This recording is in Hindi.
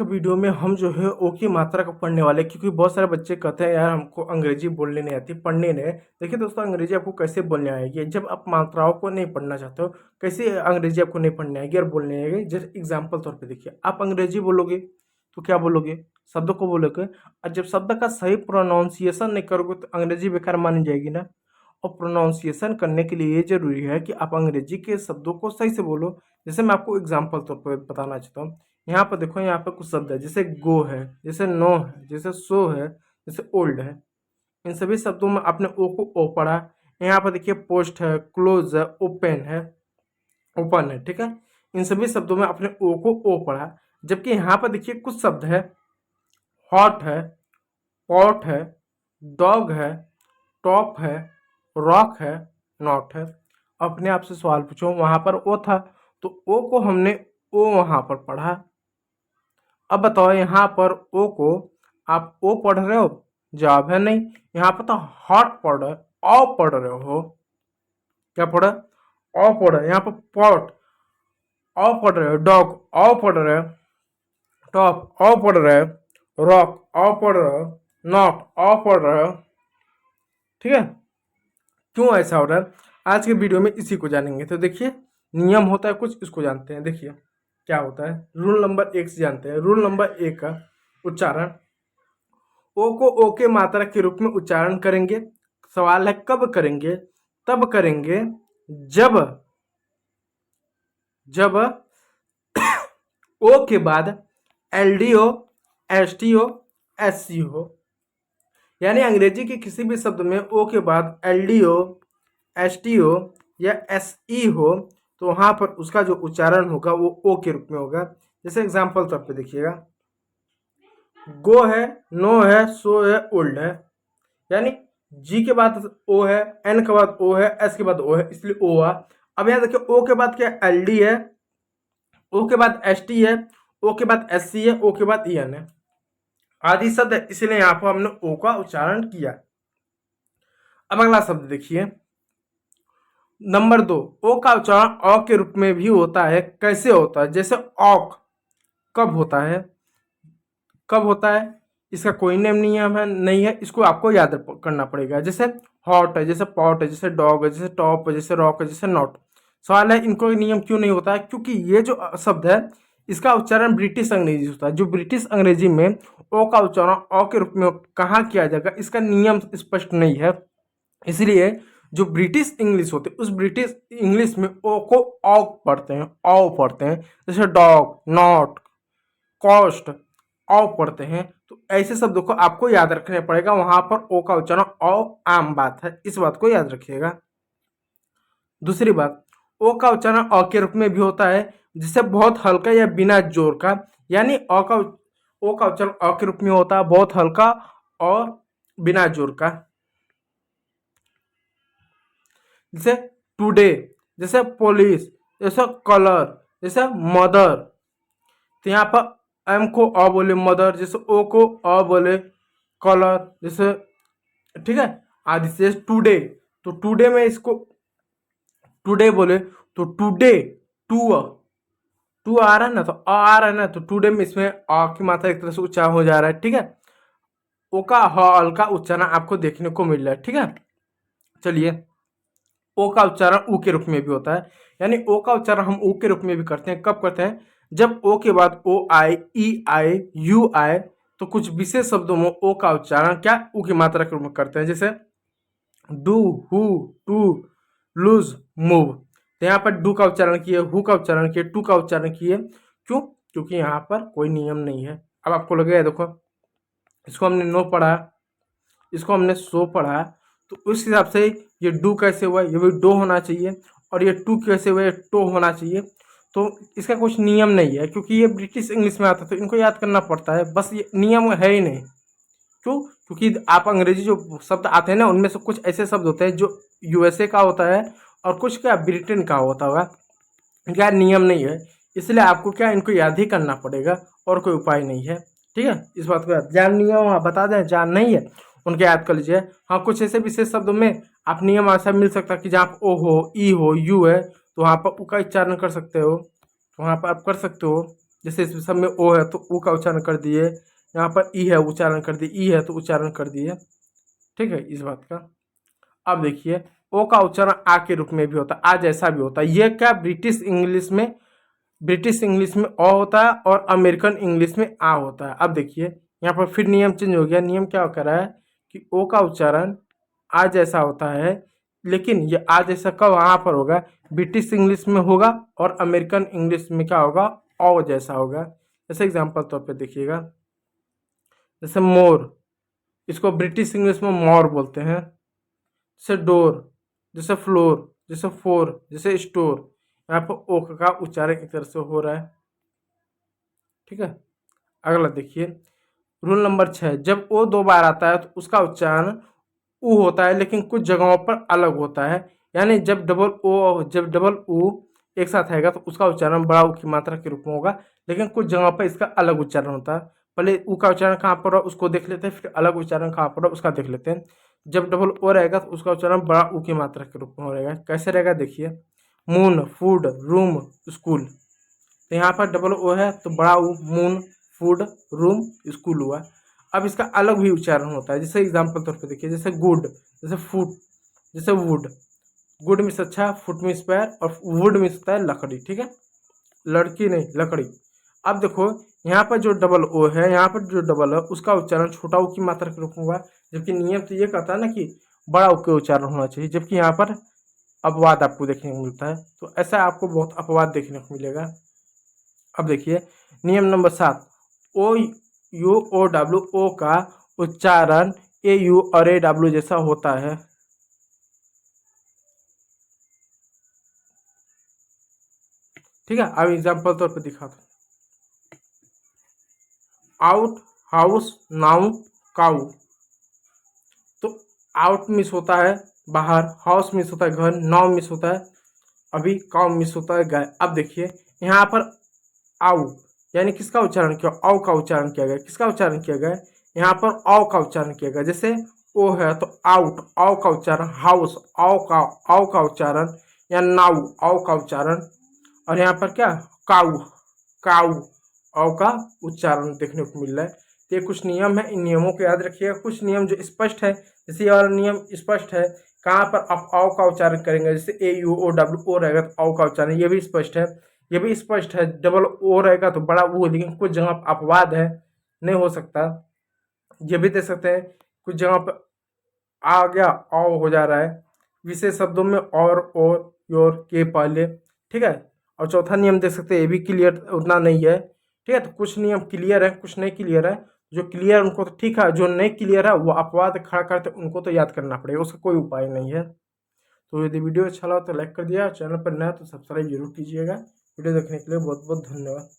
के वीडियो में हम जो है ओ की मात्रा को पढ़ने वाले, क्योंकि बहुत सारे बच्चे कहते हैं यार हमको अंग्रेजी बोलने नहीं आती, पढ़ने नहीं। देखिए दोस्तों, अंग्रेजी आपको कैसे बोलने आएगी जब आप मात्राओं को नहीं पढ़ना चाहते हो। कैसे अंग्रेजी आपको नहीं पढ़ने आएगी और बोलने आएगी। जैसे एग्जाम्पल तौर पे देखिए, आप अंग्रेजी बोलोगे तो क्या बोलोगे, शब्द को बोलोगे, और जब शब्द का सही प्रोनाउंसिएशन नहीं करोगे तो अंग्रेजी बेकार मानी जाएगी ना। और प्रोनाउंसिएशन करने के लिए ये जरूरी है कि आप अंग्रेजी के शब्दों को सही से बोलो। जैसे मैं आपको एग्जाम्पल तौर पर बताना चाहता हूँ। यहाँ पर देखो, यहाँ पर कुछ शब्द है, जैसे गो है, जैसे नो है, जैसे सो है, जैसे ओल्ड है। इन सभी शब्दों में आपने ओ को ओ पढ़ा। यहाँ पर देखिए पोस्ट है, क्लोज है, ओपन है, ओपन है, ठीक है। इन सभी शब्दों में आपने ओ को ओ पढ़ा। जबकि यहाँ पर देखिए कुछ शब्द है, हॉट है, पॉट है, डॉग है, टॉप है, रॉक है, नॉट है। अपने आप से सवाल पूछो, वहां पर ओ था तो ओ को हमने ओ वहां पर पढ़ा। अब बताओ, यहाँ पर ओ को आप ओ पढ़ रहे हो? जवाब है नहीं। यहाँ पर तो हॉट पढ़ रहे हो, ओ पढ़ रहे हो। क्या पढ़ा? ओ पढ़ रहे हो। यहाँ पर पॉट ओ पढ़ रहे हो, डॉग ओ पढ़ रहे हो, टॉप ओ पढ़ रहे हो, रॉक ओ पढ़ रहे हो, नॉट ओ पढ़ रहे हो। ठीक है, क्यों ऐसा हो रहा है? आज के वीडियो में इसी को जानेंगे। तो देखिए, नियम होता है कुछ, इसको जानते हैं। देखिए क्या होता है, रूल नंबर 1 से जानते हैं। रूल नंबर 1 का उच्चारण, ओ को ओ के मात्रा के रूप में उच्चारण करेंगे। सवाल है कब करेंगे? तब करेंगे जब जब ओ के बाद एलडीओ, एसटीओ, एससी हो। यानी अंग्रेजी के किसी भी शब्द में ओ के बाद एलडीओ, एसटीओ या एसई हो तो वहां पर उसका जो उच्चारण होगा वो ओ के रूप में होगा। जैसे एग्जांपल तौर पे देखिएगा, गो है, नो है, सो है, ओल्ड है। यानी जी के बाद ओ है, एन के बाद ओ है, एस के बाद ओ है, इसलिए ओ आ। अब यहाँ देखिए, ओ के बाद क्या एल डी है, ओ के बाद एस टी है, ओ के बाद एस सी है, ओ के बाद ई एन है, आदि शब्द है, इसलिए यहाँ पर हमने ओ का उच्चारण किया। अब अगला शब्द देखिए, नंबर 2, ओ का उच्चारण औ के रूप में भी होता है। कैसे होता है? जैसे औक कब होता है, कब होता है, इसका कोई नियम है नहीं है, इसको आपको याद करना पड़ेगा। जैसे हॉट है, जैसे पॉट है, जैसे डॉग है, जैसे टॉप है, जैसे रॉक है, जैसे नॉट। सवाल है इनको नियम क्यों नहीं होता है? क्योंकि ये जो शब्द है इसका उच्चारण ब्रिटिश अंग्रेजी होता है। जो ब्रिटिश अंग्रेजी में ओ का उच्चारण ओ के रूप में कहाँ किया जाएगा, इसका नियम स्पष्ट नहीं है। इसलिए जो ब्रिटिश इंग्लिश होते हैं उस ब्रिटिश इंग्लिश में ओ को औ पढ़ते हैं, औ पढ़ते हैं। जैसे डॉग, नॉट, कॉस्ट औ पढ़ते हैं। तो ऐसे शब्दों को आपको याद रखना पड़ेगा। वहां पर ओ का उच्चारण औ आम बात है, इस बात को याद रखिएगा। दूसरी बात, ओ का उच्चारण अ के रूप में भी होता है, जिसे बहुत हल्का या बिना जोर का। यानी ओ का उच्चारण अ के रूप में होता है, बहुत हल्का और बिना जोर का। जैसे टुडे, जैसे पुलिस, जैसे कलर, जैसे मदर। तो यहाँ पर एम को अ बोले मदर, जैसे ओ को अ बोले कलर, जैसे, ठीक है, आदि से टुडे। तो टुडे में इसको टुडे बोले तो टुडे, टू टू आ रहा है ना, तो अ आ रहा है ना, तो टुडे में इसमें अ की मात्रा एक तरह से उच्चारण हो जा रहा है। ठीक है, ओ का हल्का उच्चारण आपको देखने को मिल रहा है। ठीक है, चलिए, ओ का उच्चारण ऊ के रूप में भी होता है। यानी ओ का उच्चारण हम ऊ के रूप में भी करते हैं। कब करते हैं? जब ओ के बाद ओ आए, ई आए, यू आए, तो कुछ विशेष शब्दों में ओ का उच्चारण क्या ऊ की मात्रा के रूप में करते हैं। जैसे do, who, to, lose, move. तो यहाँ पर डू का उच्चारण किए, हु का उच्चारण किए, टू का उच्चारण किए। क्यों? क्योंकि यहाँ पर कोई नियम नहीं है। अब आपको लगेगा देखो, इसको हमने नो पढ़ा, इसको हमने सो पढ़ा, तो उस हिसाब से ये डू कैसे हुआ, ये भी डो होना चाहिए, और ये टू कैसे हुआ, ये टो होना चाहिए। तो इसका कुछ नियम नहीं है, क्योंकि ये ब्रिटिश इंग्लिश में आता है तो इनको याद करना पड़ता है, बस ये नियम है ही नहीं। क्यों? क्योंकि आप अंग्रेजी जो शब्द आते हैं ना, उनमें से कुछ ऐसे शब्द होते हैं जो यूएसए का होता है और कुछ क्या ब्रिटेन का होता होगा। क्या नियम नहीं है, इसलिए आपको क्या इनको याद ही करना पड़ेगा, और कोई उपाय नहीं है। ठीक है, इस बात को याद, जान नियम वहाँ बता दें, जान नहीं है उनके याद कर लीजिए। हाँ, कुछ ऐसे विशेष शब्दों में आप नियम ऐसा मिल सकता है कि जहाँ ओ हो, ई हो, यू है, तो वहाँ पर उ का उच्चारण कर सकते हो, तो वहाँ पर आप कर सकते हो। जैसे इस सब में ओ है तो ऊ का उच्चारण कर दिए, यहाँ पर ई है उच्चारण कर दिए, ई है तो उच्चारण कर दिए। ठीक है इस बात का। अब देखिए ओ का उच्चारण आ के रूप में भी होता है, आ जैसा भी होता है। ये क्या ब्रिटिश इंग्लिश में अ होता है और अमेरिकन इंग्लिश में आ होता है। अब देखिए यहाँ पर फिर नियम चेंज हो गया। नियम क्या कर रहा है कि ओ का उच्चारण आ जैसा होता है, लेकिन ये आ जैसा कब वहाँ पर होगा, ब्रिटिश इंग्लिश में होगा और अमेरिकन इंग्लिश में क्या होगा, ओ जैसा होगा। जैसे एग्जाम्पल तौर पे देखिएगा, जैसे मोर, इसको ब्रिटिश इंग्लिश में मोर बोलते हैं। जैसे डोर, जैसे फ्लोर, जैसे फोर, जैसे स्टोर, यहाँ पर ओ का उच्चारण एक तरह से हो रहा है। ठीक है, अगला देखिए रूल नंबर 6, जब ओ 2 बार आता है तो उसका उच्चारण ऊ होता है, लेकिन कुछ जगहों पर अलग होता है। यानी जब डबल ऊ एक साथ आएगा तो उसका उच्चारण बड़ा ऊ की मात्रा के रूप में होगा, लेकिन कुछ जगहों पर इसका अलग उच्चारण होता है। पहले ऊ का उच्चारण कहाँ पर हो उसको देख लेते हैं, फिर अलग उच्चारण कहाँ पर हो उसका देख लेते हैं। जब डबल ओ रहेगा तो उसका उच्चारण बड़ा ऊ की मात्रा के रूप में हो रहेगा। कैसे रहेगा देखिए, मून, फूड, रूम, स्कूल। तो यहाँ पर डबल ओ है तो बड़ा ऊ, मून, फूड, रूम, स्कूल हुआ। अब इसका अलग भी उच्चारण होता है। जैसे एग्जाम्पल तौर पे देखिए, जैसे गुड, जैसे फूड, जैसे वुड। गुड मीन्स अच्छा, फुट मीन्स पैर, और वुड मीन्स होता है लकड़ी। ठीक है, लड़की नहीं, लकड़ी। अब देखो यहाँ पर जो डबल ओ है, यहाँ पर जो डबल है उसका उच्चारण छोटा ऊ की मात्रा के रूप में हुआ, जबकि नियम तो ये कहता है ना कि बड़ा ऊ के उच्चारण होना चाहिए, जबकि यहाँ पर अपवाद आपको देखने को मिलता है। तो ऐसा आपको बहुत अपवाद देखने को मिलेगा। अब देखिए नियम number 7, O U O W, O का उच्चारण ए यू और ए डब्ल्यू जैसा होता है। ठीक है, अब एग्जाम्पल तौर पे दिखा दो। Out, house, now, cow. तो आउट मिस होता है बाहर, हाउस मिस होता है घर, नाउ मिस होता है अभी, काउ मिस होता है गाय। अब देखिए यहाँ पर आउ यानी किसका उच्चारण किया, औ का उच्चारण किया गया। किसका उच्चारण किया गया, यहाँ पर औ का उच्चारण किया गया। जैसे ओ है तो आउट, औ का उच्चारण, हाउस, औ का उच्चारण, या नाउ, औ का उच्चारण, और यहाँ पर क्या, काउ, काउ, औ का उच्चारण देखने को मिल रहा है। तो ये कुछ नियम है, इन नियमों को याद रखिएगा। कुछ नियम जो स्पष्ट है, जैसे ये वाला नियम स्पष्ट है, कहाँ पर आप औ का उच्चारण करेंगे, जैसे ए यू ओ डब्ल्यू ओ रहेगा तो औ का उच्चारण, ये भी स्पष्ट है। ये भी स्पष्ट है, डबल ओ रहेगा तो बड़ा वो, लेकिन कुछ जगह अपवाद है, नहीं हो सकता। ये भी देख सकते हैं कुछ जगह पर आ गया औ हो जा रहा है, विशेष शब्दों में और योर के पहले। ठीक है, और चौथा नियम देख सकते हैं, ये भी क्लियर उतना नहीं है। ठीक है, तो कुछ नियम क्लियर है, कुछ नहीं क्लियर है। जो क्लियर उनको तो ठीक है, जो नहीं क्लियर है वो अपवाद खड़ा करते उनको तो याद करना पड़ेगा, उसका कोई उपाय नहीं है। तो यदि वीडियो अच्छा लगा तो लाइक कर दिया, चैनल पर नया तो सब्सक्राइब जरूर कीजिएगा। वीडियो देखने के लिए बहुत बहुत धन्यवाद।